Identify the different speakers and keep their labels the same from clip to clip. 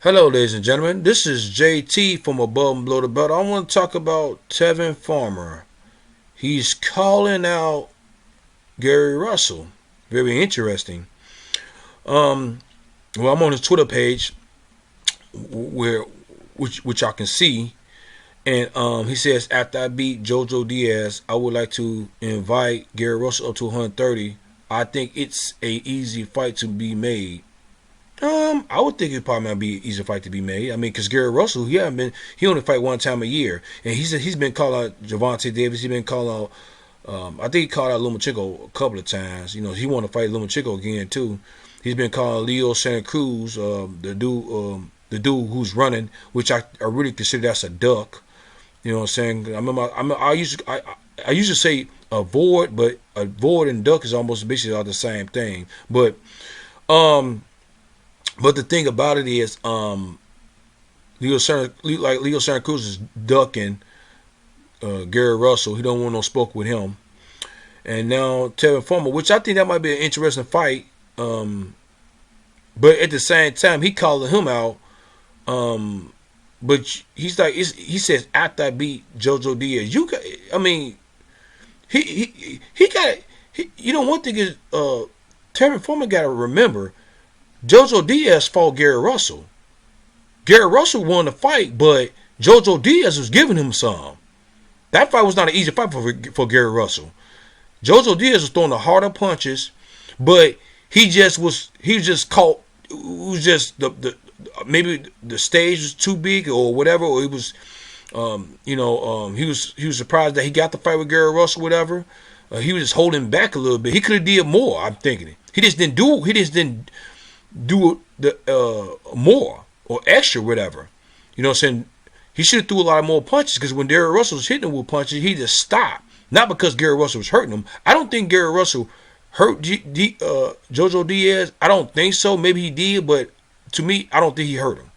Speaker 1: Hello, ladies and gentlemen. This is JT from Above and Below the Belt. I want to talk about Tevin Farmer. He's calling out Gary Russell. Very interesting. Um, well, I'm on his Twitter page, where which I can see, and he says after I beat JoJo Diaz, I would like to invite Gary Russell up to 130. I think it's a easy fight to be made. I would think it probably might be an easier fight to be made. I mean, because Gary Russell, he only fight one time a year, and he's been called out Javante Davis. He's been called out. I think he called out Lomachenko a couple of times. You know, he want to fight Lomachenko again too. He's been called Leo Santa Cruz, the dude who's running, which I really consider that's a duck. You know what I'm saying? I used to say avoid, but avoid and duck is almost basically all the same thing. Um. But the thing about it is, Leo Santa Cruz is ducking Gary Russell. He don't want no spoke with him. And now Tevin Farmer, which I think that might be an interesting fight. But at the same time, he calling him out. But he says after I beat JoJo Diaz, I mean, he got. One thing is, Tevin Farmer got to remember. JoJo Diaz fought Gary Russell. Gary Russell won the fight, but JoJo Diaz was giving him some. That fight was not an easy fight for Gary Russell. JoJo Diaz was throwing the harder punches, but he was just caught. It was just maybe the stage was too big or whatever, or it was, he was surprised that he got the fight with Gary Russell, whatever. He was just holding back a little bit. He could have did more. I'm thinking he just didn't do the more or extra, whatever. You know what I'm saying? He should have threw a lot more punches, because when Gary Russell was hitting him with punches, he just stopped. Not because Gary Russell was hurting him. I don't think Gary Russell hurt JoJo Diaz. I don't think so. Maybe he did, but to me, I don't think he hurt him.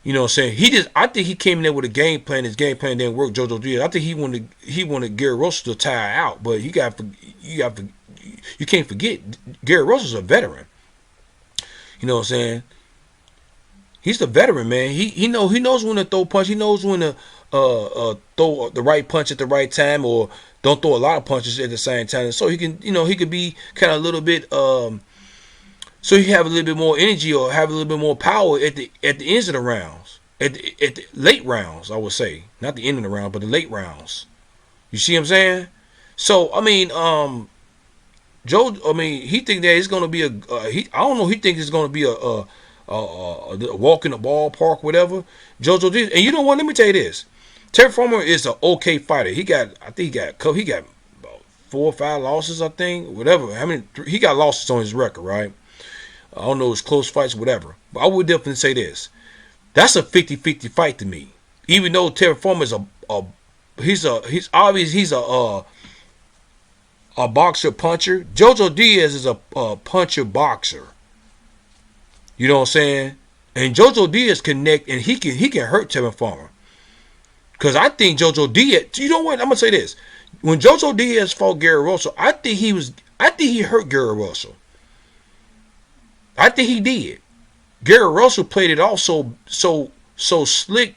Speaker 1: You know what I'm saying? I think he came in there with a game plan. His game plan didn't work. JoJo Diaz. I think he wanted Gary Russell to tire out, but you can't forget Gary Russell's a veteran. You know what I'm saying? He's the veteran, man. He knows when to throw punch. He knows when to throw the right punch at the right time, or don't throw a lot of punches at the same time. So he could be kind of a little bit so he have a little bit more energy, or have a little bit more power at the ends of the rounds. At the late rounds, I would say. Not the end of the round, but the late rounds. You see what I'm saying? So I mean, he think that it's gonna be I don't know. He thinks it's gonna be a walk in the ballpark, whatever. JoJo did, and you know what? Let me tell you this: Terry Farmer is an okay fighter. I think he got about 4 or 5 losses. I think whatever. How many? He got losses on his record, right? I don't know his close fights, whatever. But I would definitely say this: that's a 50-50 fight to me. Even though Terry Farmer is he's a boxer puncher. JoJo Diaz is a puncher boxer. You know what I'm saying? And JoJo Diaz connect, and he can hurt Tevin Farmer. Because I think JoJo Diaz. You know what? I'm gonna say this: when JoJo Diaz fought Gary Russell, I think he hurt Gary Russell. I think he did. Gary Russell played it off so slick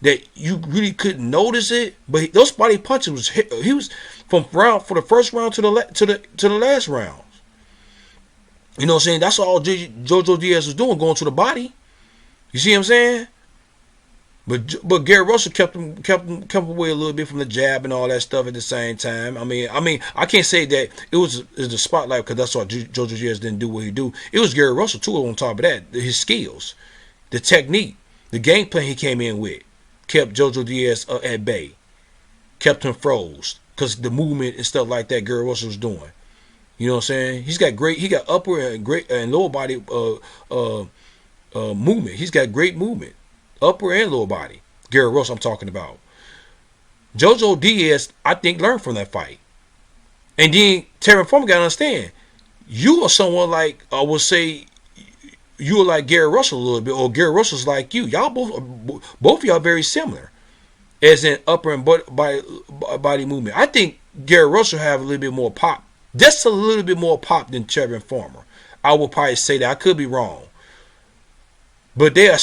Speaker 1: that you really couldn't notice it. But those body punches he was for the first round to the last round. You know what I'm saying? That's all JoJo Diaz was doing, going to the body. You see what I'm saying? But Gary Russell kept him away a little bit from the jab and all that stuff at the same time. I mean, I can't say that it was the spotlight, because that's why JoJo Diaz didn't do what he do. It was Gary Russell too. On top of that, his skills, the technique, the game plan he came in with, kept JoJo Diaz at bay, kept him froze, because the movement and stuff like that Gary Russell was doing. You know what I'm saying? He got upper and lower body movement. He's got great movement, upper and lower body. Gary Russell, I'm talking about. JoJo Diaz, I think, learned from that fight. And then Terry Farmer got to understand, you are someone like, I would say, you are like Gary Russell a little bit, or Gary Russell's like you. Y'all both of y'all very similar, as in upper and body movement. I think Gary Russell have a little bit more pop. Just a little bit more pop than Tevin Farmer. I would probably say that. I could be wrong. but they're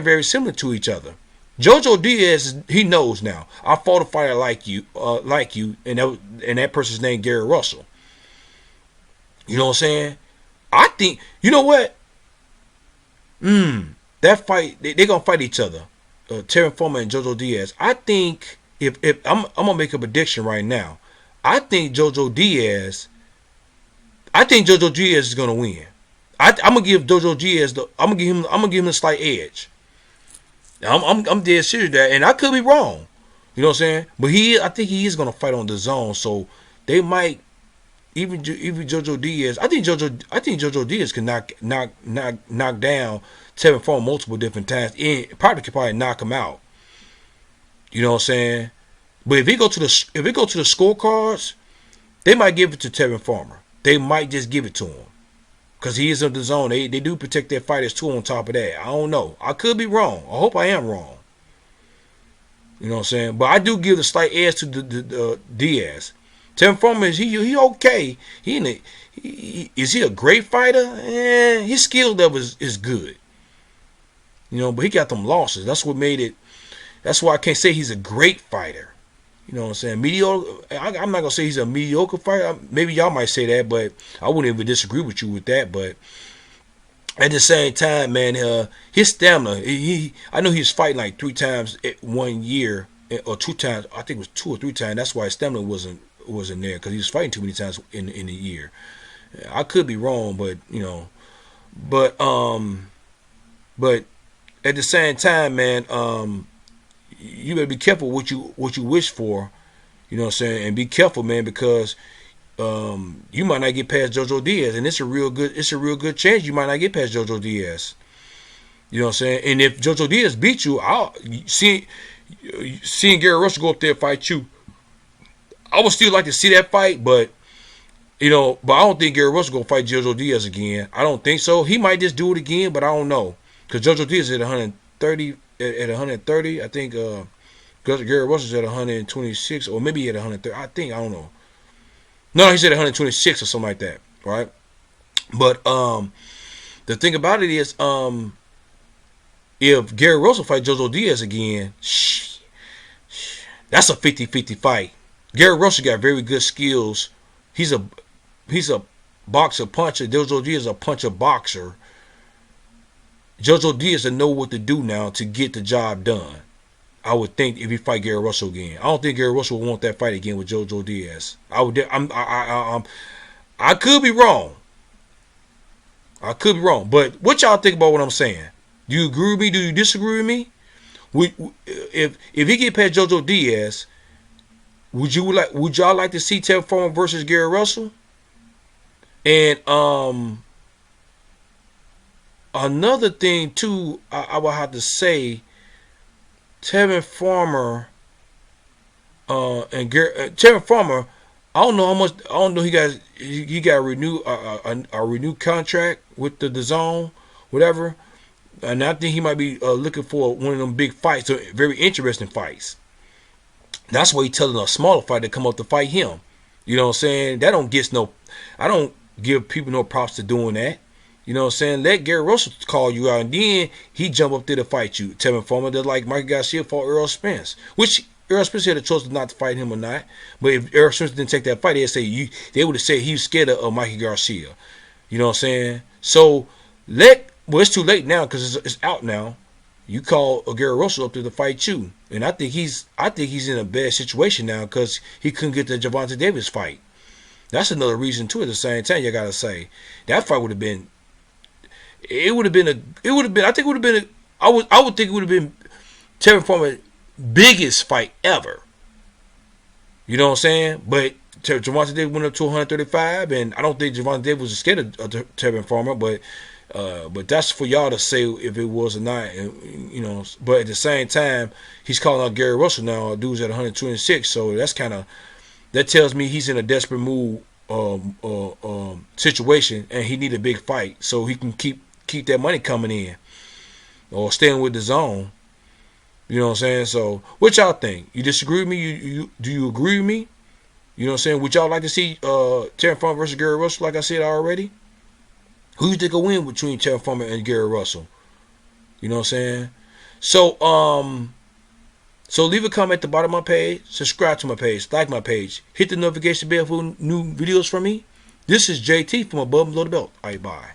Speaker 1: very similar to each other. Jojo Diaz, he knows now. I fought a fighter like you, and that person's name Gary Russell. You know what I'm saying? I think you know what? That fight they're gonna fight each other. Tevin Farmer and Jojo Diaz. I think if I'm gonna make a prediction right now. I think Jojo Diaz is gonna win. I'm gonna give Jojo Diaz I'm gonna give him a slight edge. I'm dead serious there, and I could be wrong. You know what I'm saying? But I think he is gonna fight on the zone, so they might even Jojo Diaz. I think Jojo Diaz can knock down Tevin Farmer multiple different times. And probably knock him out. You know what I'm saying? But if it go to the scorecards, they might give it to Tevin Farmer. They might just give it to him. Because he is in the zone. They do protect their fighters too on top of that. I don't know. I could be wrong. I hope I am wrong. You know what I'm saying? But I do give the slight edge to the Diaz. Tevin Farmer, is he okay? Is he a great fighter? His skill level is good. You know, but he got them losses. That's what made it. That's why I can't say he's a great fighter. You know what I'm saying? Mediocre. I'm not gonna say he's a mediocre fighter. Maybe y'all might say that, but I wouldn't even disagree with you with that. But at the same time, man, his stamina. I know he was fighting like 3 times 1 year or 2 times. I think it was 2 or 3 times. That's why his stamina wasn't there because he was fighting too many times in a year. I could be wrong, but you know, but at the same time, man, you better be careful what you wish for, you know what I'm saying, and be careful, man, because you might not get past Jojo Diaz, and it's a real good chance you might not get past Jojo Diaz. You know what I'm saying? And if Jojo Diaz beat you, seeing Gary Russell go up there and fight you, I would still like to see that fight, but I don't think Gary Russell gonna fight Jojo Diaz again. I don't think so. He might just do it again, but I don't know, because Jojo Diaz is at 130. At 130, I think Gary Russell's at 126, or maybe at 130. I don't know. No, he's at 126 or something like that, right? But the thing about it is, if Gary Russell fights Jojo Diaz again, that's a 50-50 fight. Gary Russell got very good skills. He's a boxer puncher. Jojo Diaz is a puncher boxer. Jojo Diaz will know what to do now to get the job done. I would think if he fight Gary Russell again. I don't think Gary Russell will want that fight again with Jojo Diaz. I could be wrong. But what y'all think about what I'm saying? Do you agree with me? Do you disagree with me? If he get past Jojo Diaz, would y'all like to see Tevin Farmer versus Gary Russell? And another thing too, I would have to say, Tevin Farmer and Tevin Farmer, I don't know how much. I don't know he got a renewed contract with the DAZN, whatever, and I think he might be looking for one of them big fights, so very interesting fights. That's why he's telling a smaller fighter to come up to fight him. You know what I'm saying? That don't get no. I don't give people no props to doing that. You know what I'm saying? Let Gary Russell call you out, and then he jump up there to fight you. Tevin Farmer, just like Mikey Garcia fought Errol Spence, which Errol Spence had a choice not to fight him or not. But if Errol Spence didn't take that fight, they would have said he was scared of Mikey Garcia. You know what I'm saying? So it's too late now because it's out now. You call Gary Russell up there to fight you, and I think he's in a bad situation now because he couldn't get the Gervonta Davis fight. That's another reason too. At the same time, you gotta say that fight would have been. I would think it would have been Tevin Farmer's biggest fight ever. You know what I'm saying? But Gervonta Davis went up to 135, and I don't think Gervonta Davis was scared of Tevin Farmer, but that's for y'all to say if it was or not. And, but at the same time, he's calling out Gary Russell now. Dude's at 126, so that tells me he's in a desperate mood situation, and he need a big fight so he can keep that money coming in or staying with the zone. You know what I'm saying? So what y'all think? You disagree with me? Do you agree with me? You know what I'm saying? Would y'all like to see Tevin Farmer versus Gary Russell like I said already? Who you think will win between Tevin Farmer and Gary Russell? You know what I'm saying? So leave a comment at the bottom of my page, subscribe to my page, like my page, hit the notification bell for new videos from me. This is JT from Above and Below the Belt. Alright, bye.